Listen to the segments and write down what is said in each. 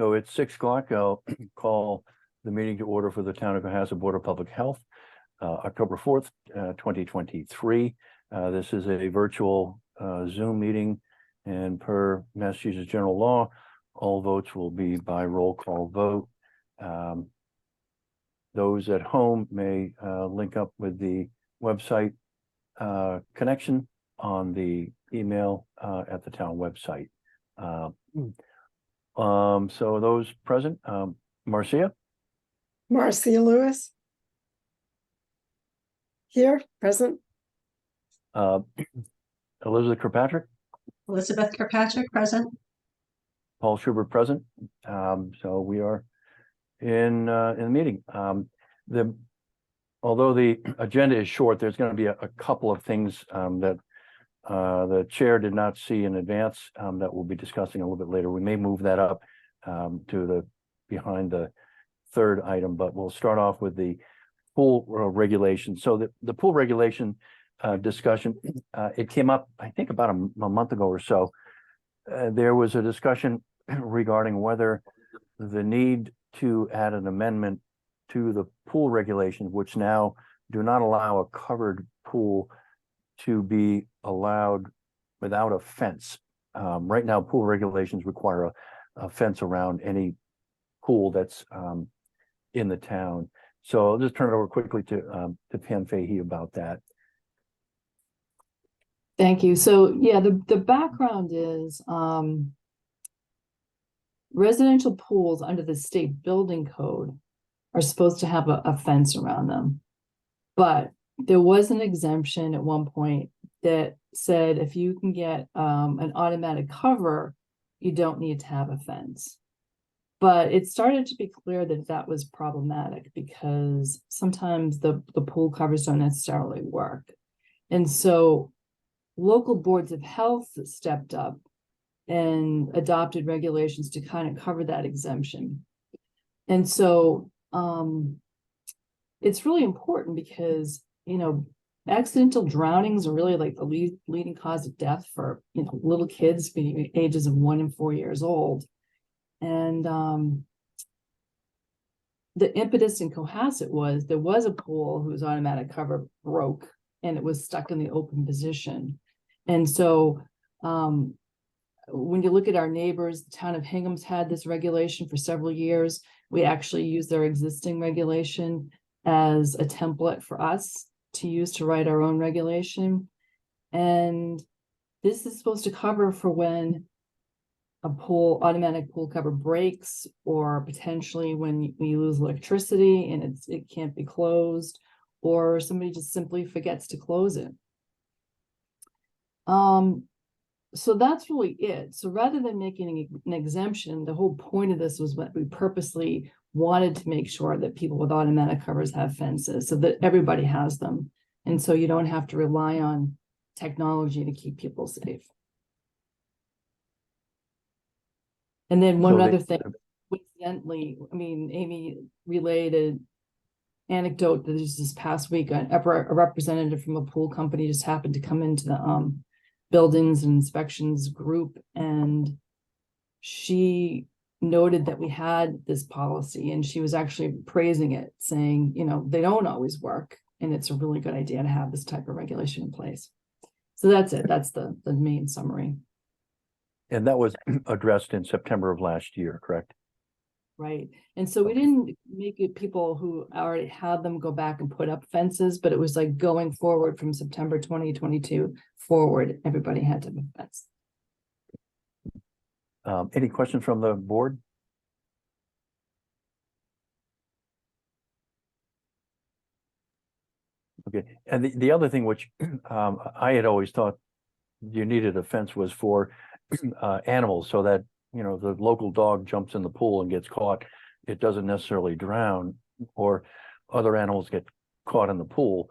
So it's 6 o'clock. I'll call the meeting to order for the Town of Cohasset Board of Public Health, October 4th, 2023. This is a virtual Zoom meeting, and per Massachusetts general law, all votes will be by roll call vote. Those at home may link up with the website connection on the email at the town website. So those present, Marcia Lewis. Here, present. Elizabeth Kirkpatrick, Elizabeth Kirkpatrick, present. Paul Schubert, present. So we are in the meeting. Although the agenda is short, there's going to be a couple of things that the chair did not see in advance that we'll be discussing a little bit later. We may move that up to behind the third item, but we'll start off with the pool regulation. So the pool regulation discussion, it came up, I think, about a month ago or so. There was a discussion regarding whether the need to add an amendment to the pool regulations, which now do not allow a covered pool to be allowed without a fence. Right now, pool regulations require a fence around any pool that's in the town. So I'll just turn it over quickly to Pam Fahey about that. Thank you. So yeah, the background is residential pools under the state building code are supposed to have a fence around them. But there was an exemption at one point that said if you can get an automatic cover, you don't need to have a fence. But it started to be clear that that was problematic because sometimes the pool covers don't necessarily work. And so local boards of health stepped up and adopted regulations to kind of cover that exemption. And so it's really important because, you know, accidental drownings are really like the leading cause of death for, you know, little kids between ages of 1 and 4 years old. And the impetus in Cohasset was there was a pool whose automatic cover broke and it was stuck in the open position. And so when you look at our neighbors, the town of Hingham's had this regulation for several years. We actually use their existing regulation as a template for us to use to write our own regulation. And this is supposed to cover for when a automatic pool cover breaks, or potentially when we lose electricity and it can't be closed, or somebody just simply forgets to close it. So that's really it. So rather than making an exemption, the whole point of this was what we purposely wanted to make sure that people with automatic covers have fences so that everybody has them. And so you don't have to rely on technology to keep people safe. And then one other thing, coincidentally, I mean, Amy relayed an anecdote that this past week, a representative from a pool company just happened to come into the buildings and inspections group, and she noted that we had this policy, and she was actually praising it, saying, you know, they don't always work, and it's a really good idea to have this type of regulation in place. So that's it. That's the main summary. And that was addressed in September of last year, correct? Right. And so we didn't make it people who already had them go back and put up fences, but it was like going forward from September 2022 forward, everybody had to have a fence. Any questions from the board? Okay. And the other thing which I had always thought you needed a fence was for animals, so that, you know, the local dog jumps in the pool and gets caught, it doesn't necessarily drown, or other animals get caught in the pool.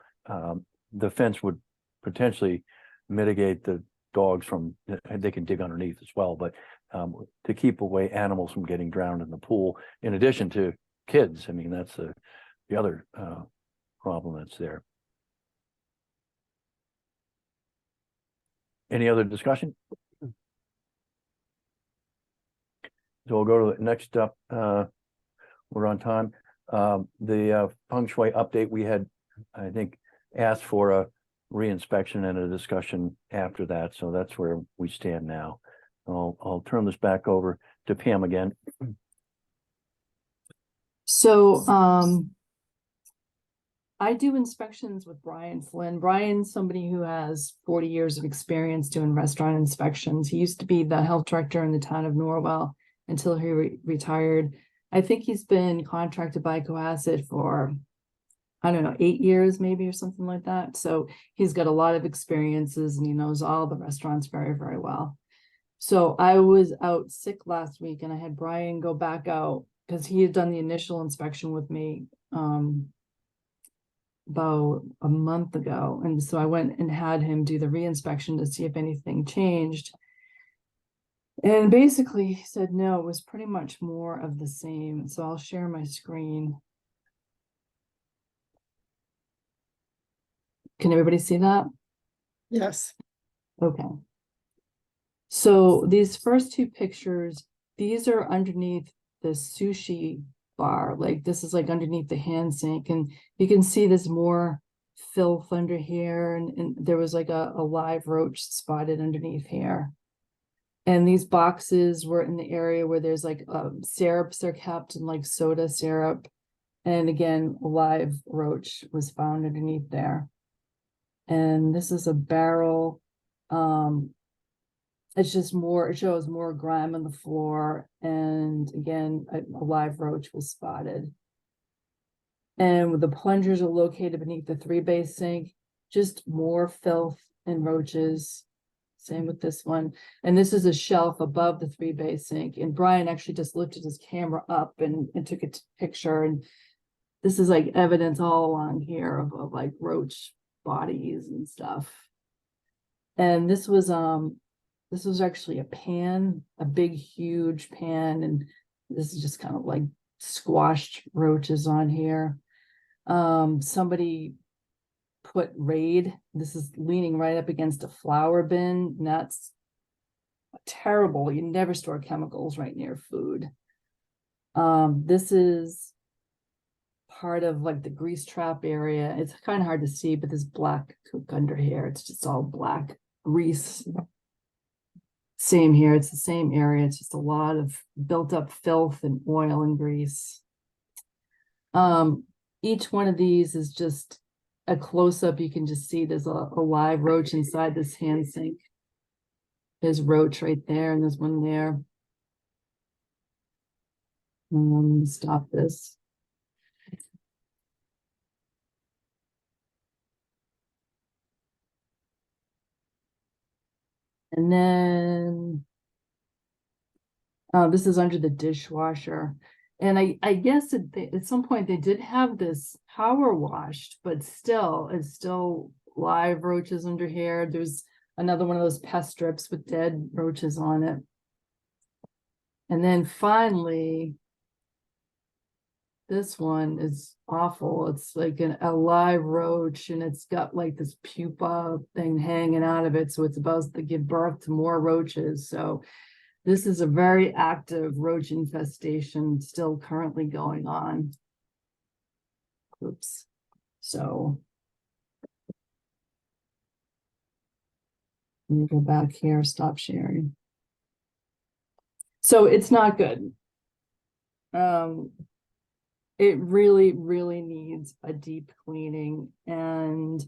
The fence would potentially mitigate the dogs from, they can dig underneath as well, but to keep away animals from getting drowned in the pool, in addition to kids. I mean, that's the other problem that's there. Any other discussion? So we'll go to the next up. We're on time. The feng shui update, we had, I think, asked for a reinspection and a discussion after that. So that's where we stand now. I'll turn this back over to Pam again. So, I do inspections with Brian Flynn. Brian's somebody who has 40 years of experience doing restaurant inspections. He used to be the health director in the town of Norwell until he retired. I think he's been contracted by Cohasset for, I don't know, 8 years maybe or something like that. So he's got a lot of experiences and he knows all the restaurants very, very well. So I was out sick last week and I had Brian go back out because he had done the initial inspection with me about a month ago. And so I went and had him do the reinspection to see if anything changed. And basically he said, no, it was pretty much more of the same. So I'll share my screen. Can everybody see that? Yes. Okay. So these first two pictures, these are underneath the sushi bar. Like this is like underneath the hand sink. And you can see there's more filth under here. And there was like a live roach spotted underneath here. And these boxes were in the area where there's like syrups are kept and like soda syrup. And again, a live roach was found underneath there. And this is a barrel. It's just more, it shows more grime on the floor. And again, a live roach was spotted. And the plungers are located beneath the 3-bay sink, just more filth and roaches. Same with this one. And this is a shelf above the 3-bay sink. And Brian actually just lifted his camera up and took a picture. And this is like evidence all along here of like roach bodies and stuff. And this was actually a pan, a big, huge pan. And this is just kind of like squashed roaches on here. Somebody put Raid. This is leaning right up against a flour bin. And that's terrible. You never store chemicals right near food. This is part of like the grease trap area. It's kind of hard to see, but this black cook under here, it's just all black grease. Same here, it's the same area. It's just a lot of built up filth and oil and grease. Each one of these is just a close-up. You can just see there's a live roach inside this hand sink. There's roach right there, and there's one there. Stop this. And then this is under the dishwasher. And I guess at some point they did have this power washed, but still, it's still live roaches under here. There's another one of those pest strips with dead roaches on it. And then finally, this one is awful. It's like a live roach and it's got like this pupa thing hanging out of it. So it's about to give birth to more roaches. So this is a very active roach infestation still currently going on. Oops. So let me go back here, stop sharing. So it's not good. It really, really needs a deep cleaning, and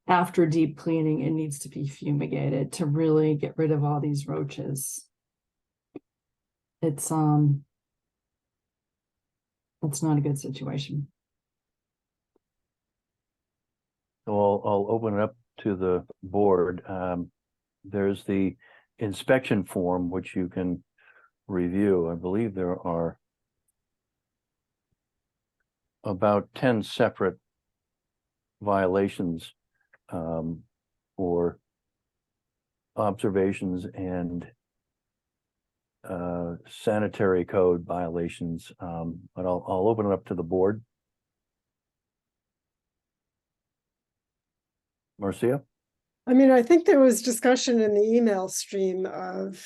after deep cleaning, it needs to be fumigated to really get rid of all these roaches. It's not a good situation. So I'll open it up to the board. There's the inspection form, which you can review. I believe there are about 10 separate violations or observations and sanitary code violations. But I'll open it up to the board. Marcia? I mean, I think there was discussion in the email stream of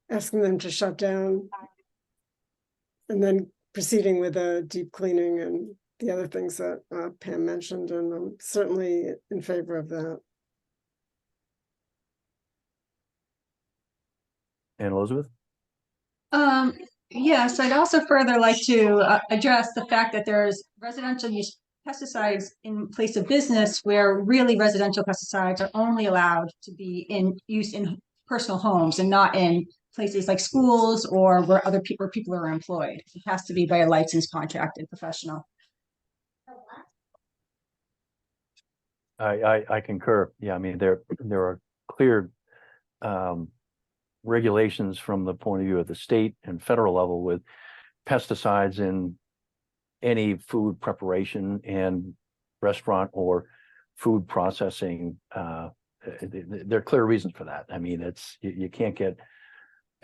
asking them to shut down. And then proceeding with the deep cleaning and the other things that Pam mentioned, and I'm certainly in favor of that. And Elizabeth? Yes, I'd also further like to address the fact that there's residential use pesticides in place of business where really residential pesticides are only allowed to be in use in personal homes and not in places like schools or where people are employed. It has to be by a licensed contracted professional. I concur. Yeah, I mean, there are clear regulations from the point of view of the state and federal level with pesticides in any food preparation and restaurant or food processing. There are clear reasons for that. I mean, you can't get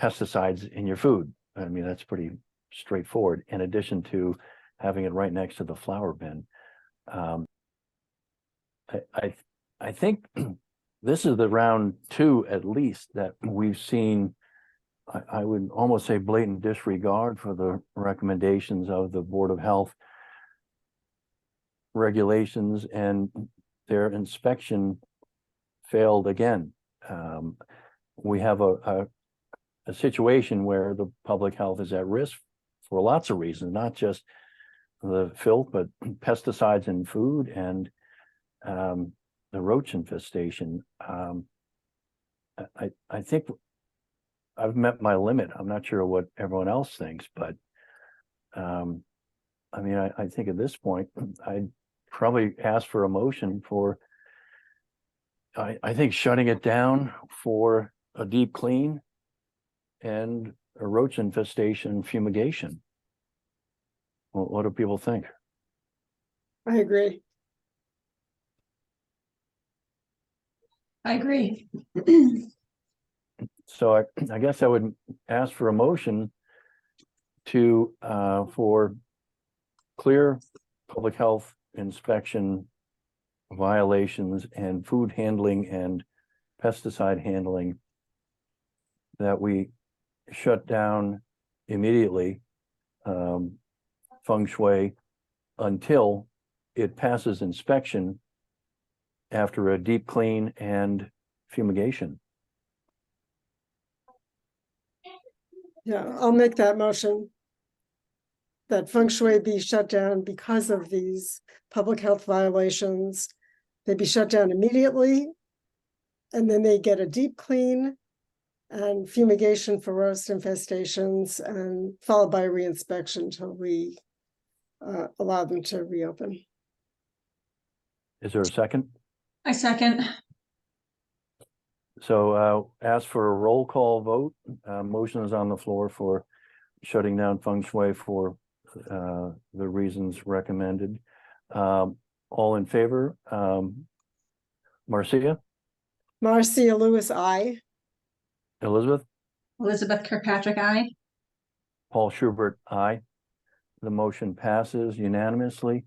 pesticides in your food. I mean, that's pretty straightforward, in addition to having it right next to the flower bin. I think this is the round 2, at least, that we've seen. I would almost say blatant disregard for the recommendations of the Board of Health regulations, and their inspection failed again. We have a situation where the public health is at risk for lots of reasons, not just the filth, but pesticides in food and the roach infestation. I think I've met my limit. I'm not sure what everyone else thinks, but I mean, I think at this point, I'd probably ask for a motion for, I think, shutting it down for a deep clean and a roach infestation fumigation. What do people think? I agree. I agree. So I guess I would ask for a motion to for clear public health inspection violations and food handling and pesticide handling, that we shut down immediately feng shui until it passes inspection after a deep clean and fumigation. Yeah, I'll make that motion. That feng shui be shut down because of these public health violations. They be shut down immediately. And then they get a deep clean and fumigation for roast infestations, and followed by reinspection until we allow them to reopen. Is there a second? I second. So ask for a roll call vote. Motion is on the floor for shutting down feng shui for the reasons recommended. All in favor? Marcia? Marcia Lewis, I. Elizabeth? Elizabeth Kirkpatrick, aye. Paul Schubert, aye. The motion passes unanimously.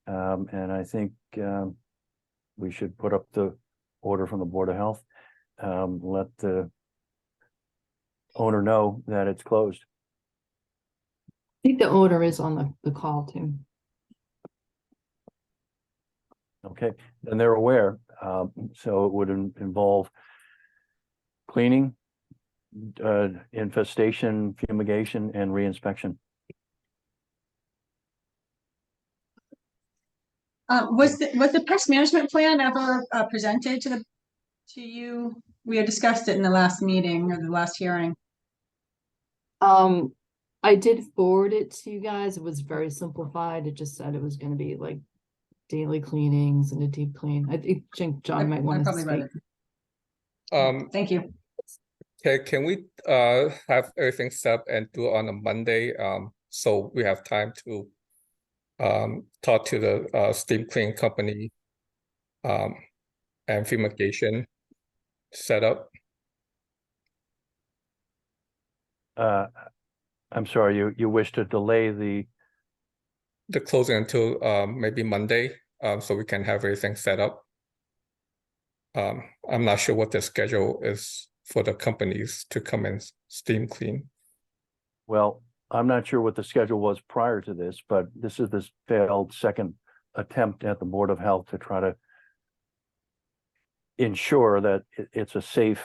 And I think we should put up the order from the Board of Health. Let the owner know that it's closed. I think the owner is on the call too. Okay, and they're aware. So it would involve cleaning, infestation, fumigation, and reinspection. Was the pest management plan ever presented to you? We had discussed it in the last meeting or the last hearing. I did forward it to you guys. It was very simplified. It just said it was going to be like daily cleanings and a deep clean. I think John might want to probably read speak. it. Thank you. Can we have everything set up and do it on a Monday? So we have time to talk to the steam clean company and fumigation setup. I'm sorry, you wish to delay the closing until maybe Monday, so we can have everything set up. I'm not sure what the schedule is for the companies to come and steam clean. Well, I'm not sure what the schedule was prior to this, but this is this failed second attempt at the Board of Health to try to ensure that it's a safe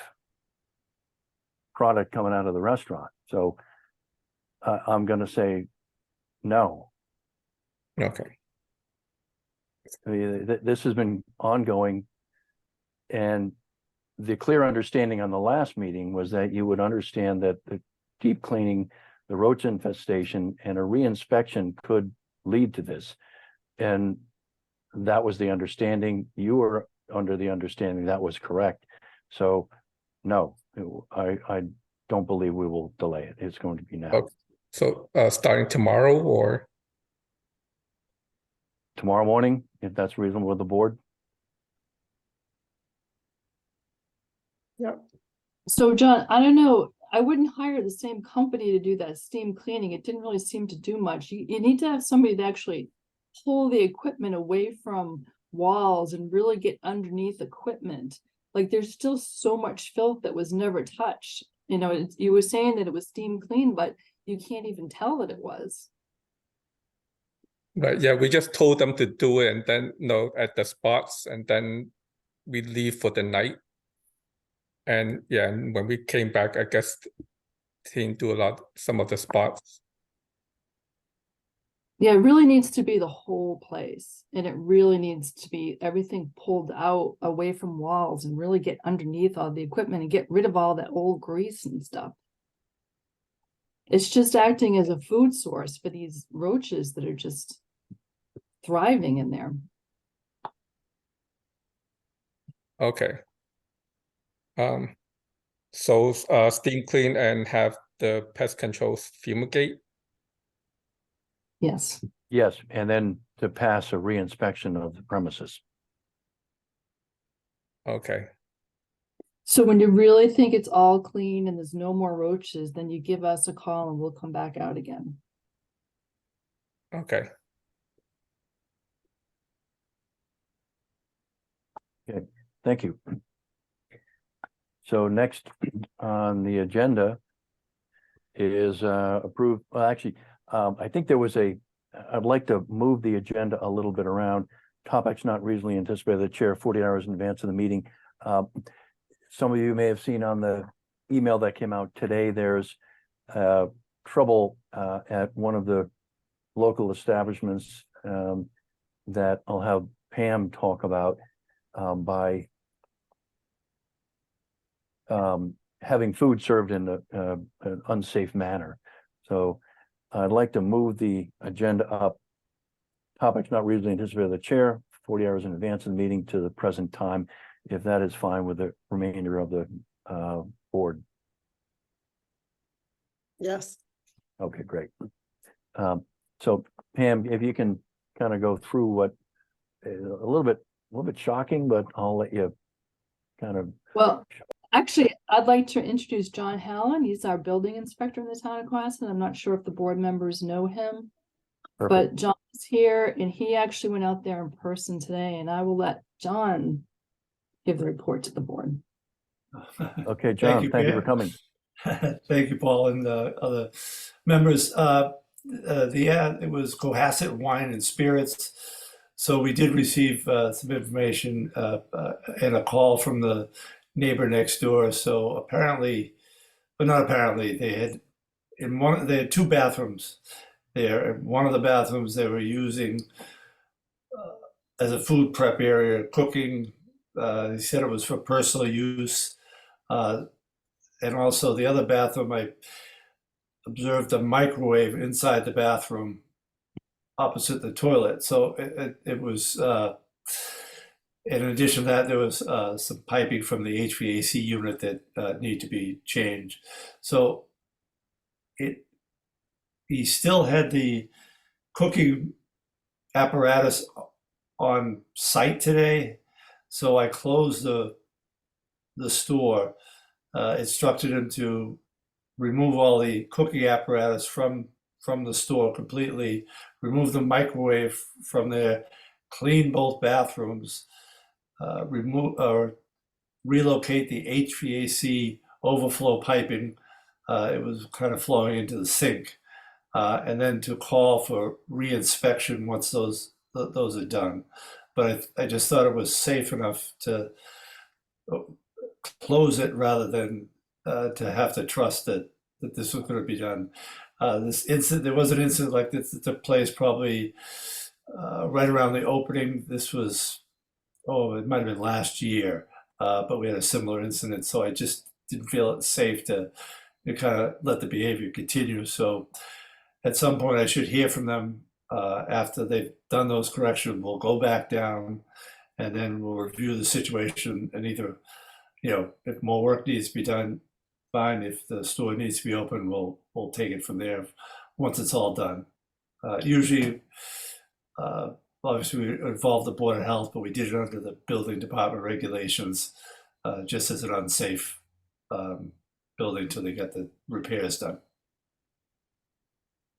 product coming out of the restaurant. So I'm going to say no. Okay. I mean, this has been ongoing, and the clear understanding on the last meeting was that you would understand that the deep cleaning, the roach infestation, and a reinspection could lead to this. And that was the understanding. You were under the understanding that was correct. So no, I don't believe we will delay it. It's going to be now. Okay. So starting tomorrow or? Tomorrow morning, if that's reasonable with the board. Yep. So John, I don't know, I wouldn't hire the same company to do that steam cleaning. It didn't really seem to do much. You need to have somebody to actually pull the equipment away from walls and really get underneath equipment. Like there's still so much filth that was never touched. You know, you were saying that it was steam clean, but you can't even tell that it was. But yeah, we just told them to do it and then at the spots, and then we leave for the night. And yeah, and when we came back, I guess team do some of the spots. Yeah, it really needs to be the whole place, and it really needs to be everything pulled out away from walls and really get underneath all the equipment and get rid of all that old grease and stuff. It's just acting as a food source for these roaches that are just thriving in there. Okay. So steam clean and have the pest control fumigate. Yes. Yes, and then to pass a reinspection of the premises. Okay. So when you really think it's all clean and there's no more roaches, then you give us a call and we'll come back out again. Okay. Okay, thank you. So next on the agenda is approved, well, actually, I think there was I'd like to move the agenda a little bit around. Topics not reasonably anticipated, the chair 40 hours in advance of the meeting. Some of you may have seen on the email that came out today, there's trouble at one of the local establishments that I'll have Pam talk about by having food served in an unsafe manner. So I'd like to move the agenda up. Topics not reasonably anticipated, the chair 40 hours in advance of the meeting to the present time, if that is fine with the remainder of the board. Yes. Okay, great. So Pam, if you can kind of go through what a little bit shocking, but I'll let you kind of. Well, actually, I'd like to introduce John Hallen. He's our building inspector in the town of Quasin. I'm not sure if the board members know him, Perfect. but John's here and he actually went out there in person today, and I will let John give the report to the board. Okay, John, thank you for coming. Thank you, Paul, and other members. It was Cohasset Wine and Spirits. So we did receive some information and a call from the neighbor next door. So apparently, but not apparently, they had two bathrooms there. In one of the bathrooms they were using as a food prep area, cooking. He said it was for personal use. And also the other bathroom, I observed a microwave inside the bathroom opposite the toilet. So it was, in addition to that, there was some piping from the HVAC unit that need to be changed. So he still had the cooking apparatus on site today. So I closed the store, instructed him to remove all the cooking apparatus from the store completely, remove the microwave from there, clean both bathrooms, relocate the HVAC overflow piping. It was kind of flowing into the sink. And then to call for reinspection once those are done. But I just thought it was safe enough to close it rather than to have to trust that this was going to be done. There was an incident like this that took place probably right around the opening. This was, it might have been last year, but we had a similar incident. So I just didn't feel it safe to kind of let the behavior continue. So at some point I should hear from them after they've done those corrections. We'll go back down and then we'll review the situation and either, if more work needs to be done, fine. If the store needs to be open, we'll take it from there once it's all done. Usually, obviously we involve the Board of Health, but we did it under the building department regulations, just as an unsafe building until they get the repairs done.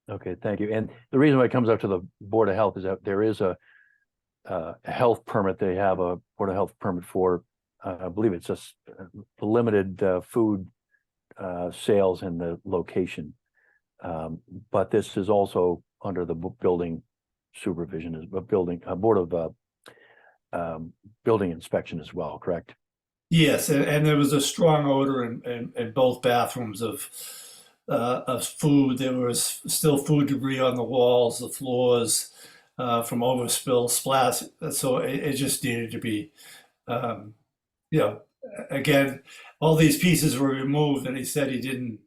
Okay, thank you. And the reason why it comes up to the Board of Health is that there is a health permit. They have a Board of Health permit for, I believe it's just limited food sales in the location. But this is also under the building supervision, is a Board of Building Inspection as well, correct? Yes, and there was a strong odor in both bathrooms of food. There was still food debris on the walls, the floors, from overspill, splash. So it just needed to be, again, all these pieces were removed, and he said he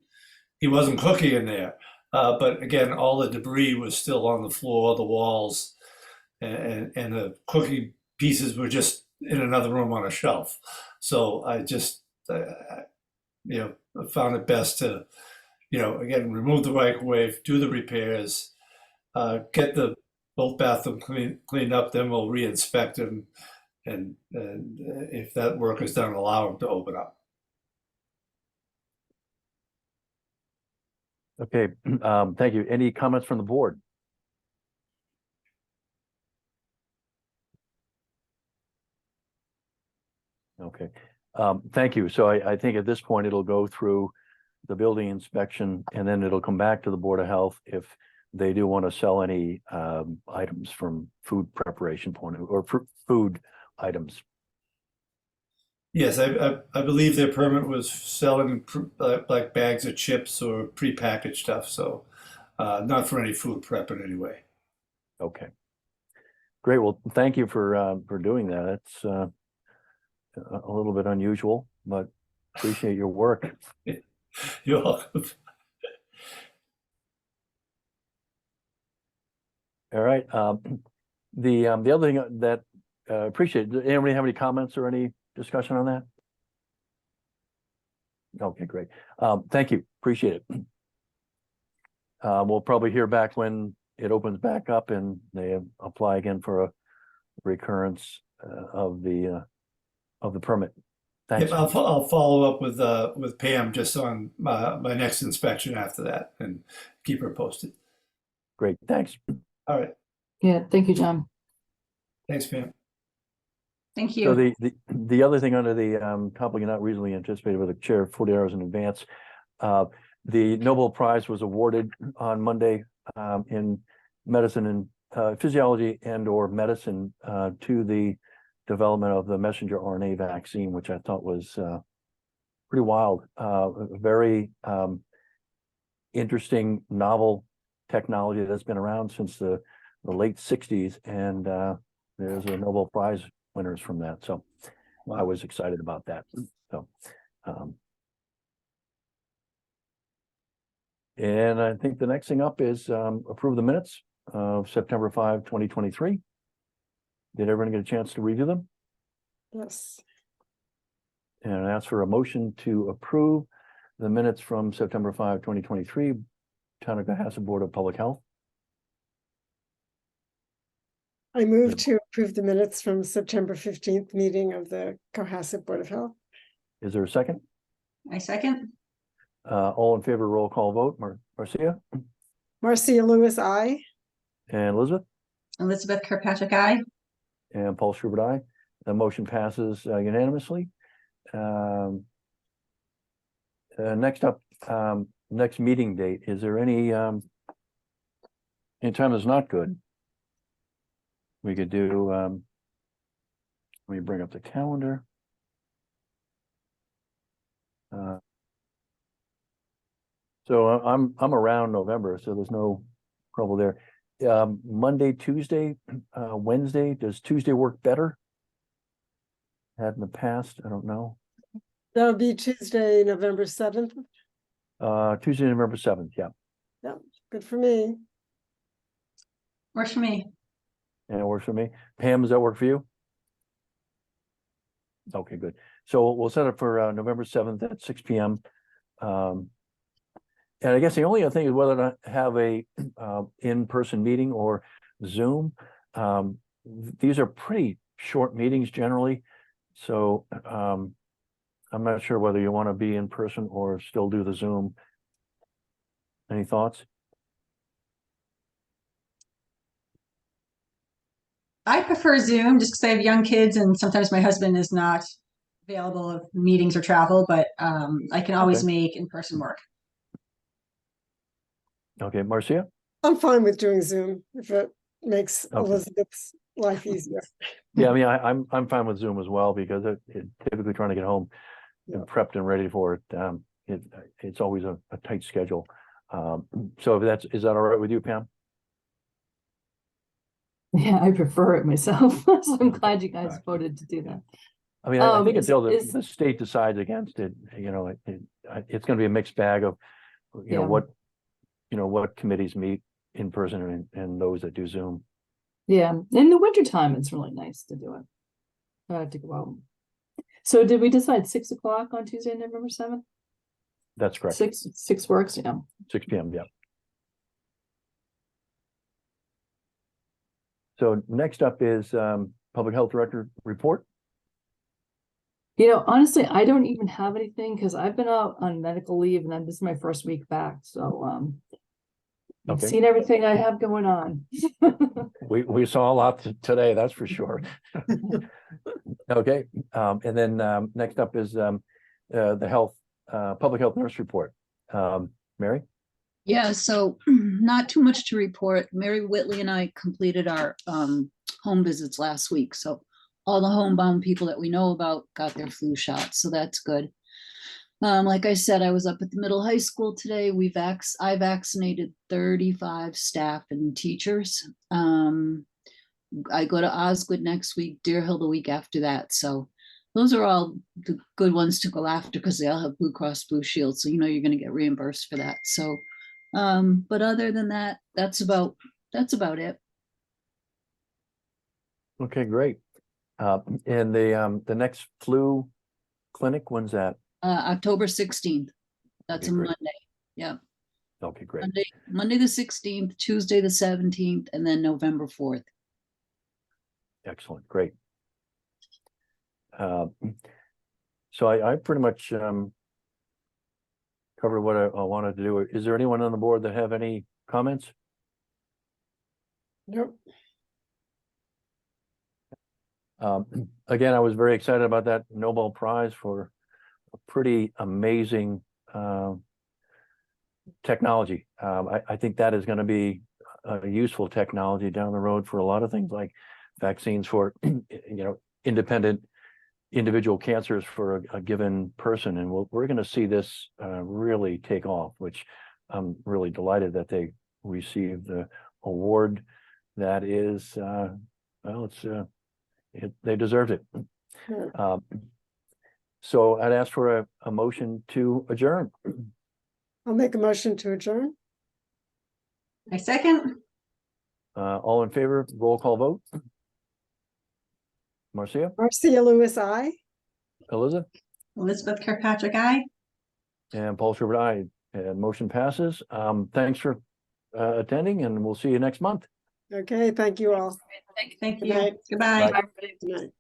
wasn't cooking in there. But again, all the debris was still on the floor, the walls, and the cooking pieces were just in another room on a shelf. So I just, found it best to, again, remove the microwave, do the repairs, get both bathrooms cleaned up, then we'll re-inspect them. And if that work is done, allow them to open up. Okay, thank you. Any comments from the board? Okay, thank you. So I think at this point it'll go through the building inspection and then it'll come back to the Board of Health if they do want to sell any items from food preparation point or food items. Yes, I believe their permit was selling like bags of chips or prepackaged stuff. So not for any food prep in any way. Okay, great. Well, thank you for doing that. It's a little bit unusual, but appreciate your work. You're welcome. All right. The other thing that appreciate. Does anybody have any comments or any discussion on that? Okay, great. Thank you. Appreciate it. We'll probably hear back when it opens back up and they apply again for a recurrence of the permit. Thanks. Yep, I'll follow up with Pam just on my next inspection after that and keep her posted. Great. Thanks. All right. Yeah, thank you, John. Thanks, Pam. Thank So you. the other thing under the topic not reasonably anticipated by the chair 40 hours in advance, the Nobel Prize was awarded on Monday in medicine and physiology and/or medicine to the development of the messenger RNA vaccine, which I thought was pretty wild, very interesting, novel technology that's been around since the late 60s, and there's a Nobel Prize winners from that. So Wow. I was excited about that. So, and I think the next thing up is approve the minutes of September 5, 2023. Did everyone get a chance to review them? Yes. And ask for a motion to approve the minutes from September 5, 2023, Town of Cohasset Board of Public Health. I move to approve the minutes from September 15th meeting of the Cohasset Board of Health. Is there a second? I second. All in favor, roll call vote. Marcia Marcia Lewis, I. and Elizabeth Elizabeth Kirkpatrick, aye. and Paul Schubert, aye. The motion passes unanimously. next up, next meeting date, is there any time that's not good? We could do, let me bring up the calendar. So I'm around November, so there's no trouble there. Monday, Tuesday, Wednesday, does Tuesday work better? Had in the past, I don't know. That would be Tuesday, November 7th. Tuesday, November 7th, yeah. Yeah, good for me. Works for me. And it works for me. Pam, does that work for you? Okay, good. So we'll set it for November 7th at 6 p.m. And I guess the only other thing is whether to have a in-person meeting or Zoom. These are pretty short meetings generally. So I'm not sure whether you want to be in person or still do the Zoom. Any thoughts? I prefer Zoom just because I have young kids and sometimes my husband is not available of meetings or travel, but I can always Okay. make in-person work. Okay, Marcia? I'm fine with doing Zoom if it makes Okay. Elizabeth's life easier. Yeah, I mean, I'm fine with Zoom as well because it typically trying to get home and prepped and ready for it. It's always a tight schedule. So if is that all right with you, Pam? Yeah, I prefer it myself. So I'm glad you guys Alright. voted to do that. I mean, I think until is- the state decides against it, it's going to be a mixed bag of, Yeah. what committees meet in person and those that do Zoom. Yeah, in the wintertime, it's really nice to do it. I have to go out. So did we decide 6 o'clock on Tuesday, November 7th? That's correct. 6 works, yeah. 6 p.m. Yeah. So next up is Public Health Director report. Honestly, I don't even have anything because I've been out on medical leave and then this is my first week back. So I've Okay. seen everything I have going on. We saw a lot today, that's for sure. Okay, and then next up is the Public Health Nurse report. Mary? Yeah, so not too much to report. Mary Whitley and I completed our home visits last week. So all the homebound people that we know about got their flu shots. So that's good. Like I said, I was up at the middle high school today. I vaccinated 35 staff and teachers. I go to Osgood next week, Deer Hill the week after that. So those are all the good ones to go after because they all have Blue Cross Blue Shield. So you're going to get reimbursed for that. So but other than that, that's about it. Okay, great. And the next flu clinic, when's that? October 16th. That's Okay, a great. Monday. Yeah. Okay, great. Monday the 16th, Tuesday the 17th, and then November 4th. Excellent, great. So I pretty much covered what I wanted to do. Is there anyone on the board that have any comments? Nope. Again, I was very excited about that Nobel Prize for a pretty amazing technology. I think that is going to be a useful technology down the road for a lot of things like vaccines for independent individual cancers for a given person, and we're going to see this really take off, which I'm really delighted that they received the award. That is they deserved it. Yeah. So I'd ask for a motion to adjourn. I'll make a motion to adjourn. I second. All in favor, roll call vote. Marcia, Marcia Lewis, I. Elizabeth, Elizabeth Kirkpatrick, aye. and Paul Schubert, aye. And motion passes. Thanks for attending, and we'll see you next month. Okay, thank you all. Thank Good you. night. Goodbye. Bye. Good night.